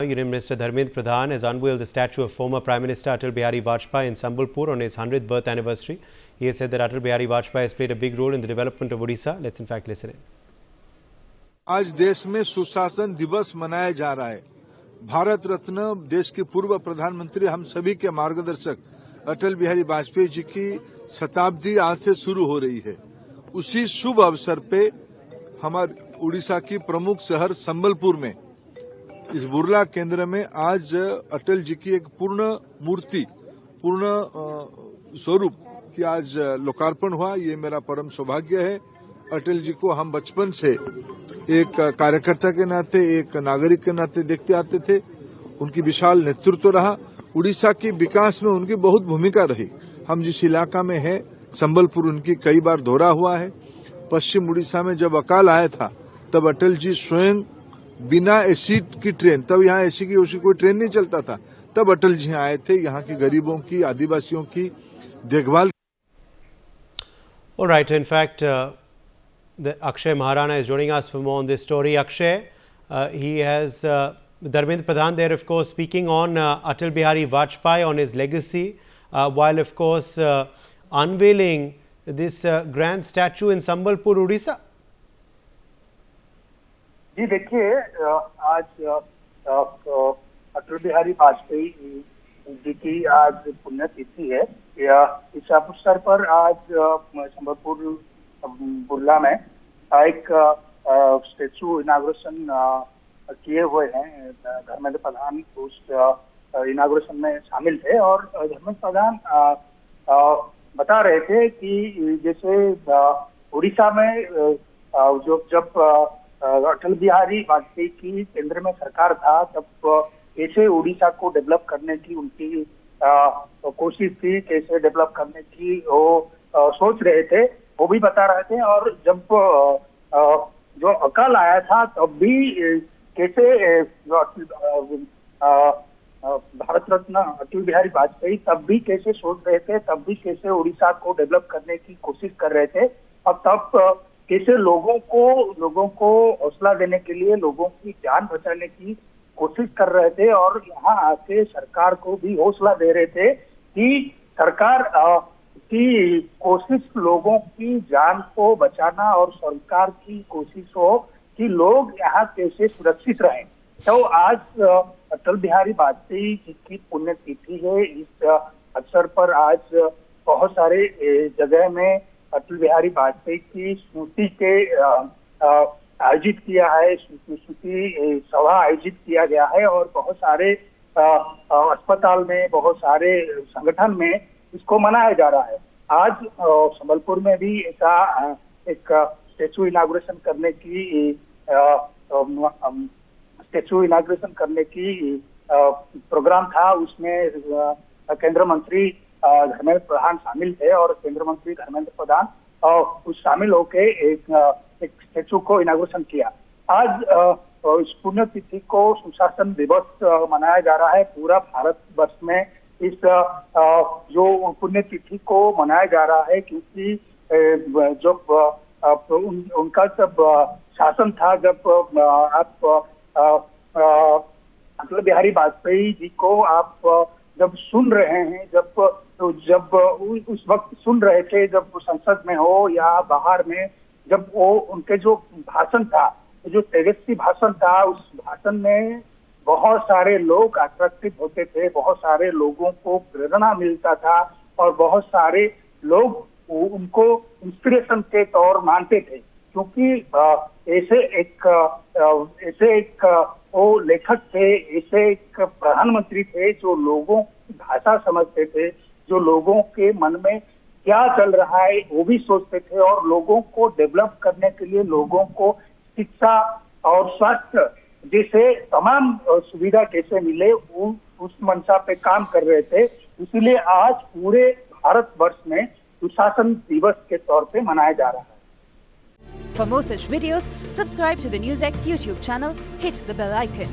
Union Minister Dharmendra Pradhan has unveiled the statue of former Prime Minister Atal Bihari Vajpayee in Sambalpur on his 100th birth anniversary. He has said that Atal Bihari Vajpayee has played a big role in the development of Odisha. Let's in fact listen in. आज देश में सुशासन दिवस मनाया जा रहा है। भारत रत्न देश के पूर्व प्रधानमंत्री हम सभी के मार्गदर्शक अटल बिहारी वाजपेयी जी की शताब्दी आज से शुरू हो रही है। उसी शुभ अवसर पे हमारे उड़ीसा की प्रमुख शहर संबलपुर में इस बुर्ला केंद्र में आज अटल जी की एक पूर्ण मूर्ति, पूर्ण स्वरूप की आज लोकार्पण हुआ। ये मेरा परम सौभाग्य है। अटल जी को हम बचपन से एक कार्यकर्ता के नाते, एक नागरिक के नाते देखते आते थे। उनकी विशाल नेतृत्व रहा। उड़ीसा के विकास में उनकी बहुत भूमिका रही। हम जिस इलाका में है संबलपुर, उनकी कई बार दौरा हुआ है। पश्चिम उड़ीसा में जब अकाल आया था तब अटल जी स्वयं बिना एसी की ट्रेन, तब यहाँ एसी की उसी कोई ट्रेन नहीं चलता था, तब अटल जी आए थे यहाँ के गरीबों की, आदिवासियों की देखभाल। All right, in fact, the Akshay Maharana is joining us for more on this story. Akshay, he has Dharmendra Pradhan there, of course, speaking on Atal Bihari Vajpayee, on his legacy, while of course unveiling this grand statue in Sambalpur, Odisha. जी देखिए, आज अटल बिहारी वाजपेयी जी की आज पुण्यतिथि है। इस अवसर पर आज संबलपुर बुर्ला में एक स्टेचू इनाग्रेशन किए हुए हैं। धर्मेंद्र प्रधान उस इनाग्रेशन में शामिल थे और धर्मेंद्र प्रधान बता रहे थे कि जैसे उड़ीसा में जब अटल बिहारी वाजपेयी की केंद्र में सरकार था, तब कैसे उड़ीसा को डेवलप करने की उनकी कोशिश थी, कैसे डेवलप करने की वो सोच रहे थे, वो भी बता रहे थे। और जब जो अकाल आया था तब भी कैसे भारत रत्न अटल बिहारी वाजपेयी तब भी कैसे सोच रहे थे, तब भी कैसे उड़ीसा को डेवलप करने की कोशिश कर रहे थे, और तब कैसे लोगों को हौसला देने के लिए, लोगों की जान बचाने की कोशिश कर रहे थे और यहाँ आके सरकार को भी हौसला दे रहे थे कि सरकार की कोशिश लोगों की जान को बचाना और सरकार की कोशिश हो कि लोग यहाँ कैसे सुरक्षित रहें। तो आज अटल बिहारी वाजपेयी जी की पुण्यतिथि है। इस अवसर पर आज बहुत सारे जगह में अटल बिहारी वाजपेयी की स्मृति के आयोजित किया है, स्मृति सभा आयोजित किया गया है और बहुत सारे अस्पताल में, बहुत सारे संगठन में इसको मनाया जा रहा है। आज संबलपुर में भी ऐसा एक स्टेचू इनाग्रेशन करने की प्रोग्राम था। उसमें केंद्रीय मंत्री धर्मेंद्र प्रधान शामिल थे और केंद्रीय मंत्री धर्मेंद्र प्रधान उस शामिल होके एक स्टेचू को इनाग्रेशन किया। आज इस पुण्यतिथि को सुशासन दिवस मनाया जा रहा है। पूरा भारत वर्ष में इस जो पुण्यतिथि को मनाया जा रहा है, क्योंकि जब उनका जब शासन था, जब आप अटल बिहारी वाजपेयी जी को आप जब सुन रहे हैं, जब उस वक्त सुन रहे थे, जब संसद में हो या बाहर में, जब वो उनके जो भाषण था, जो तेजस्वी भाषण था, उस भाषण में बहुत सारे लोग आकर्षित होते थे, बहुत सारे लोगों को प्रेरणा मिलता था और बहुत सारे लोग उनको इंस्पिरेशन के तौर मानते थे, क्योंकि ऐसे एक वो लेखक थे, ऐसे एक प्रधानमंत्री थे जो लोगों की भाषा समझते थे, जो लोगों के मन में क्या चल रहा है वो भी सोचते थे और लोगों को डेवलप करने के लिए, लोगों को शिक्षा और स्वास्थ्य जैसे तमाम सुविधा कैसे मिले, उस मंशा पे काम कर रहे थे। इसीलिए आज पूरे भारत वर्ष में सुशासन दिवस के तौर पे मनाया जा रहा है। For more such videos, subscribe to the NewsX YouTube channel, hit the bell icon.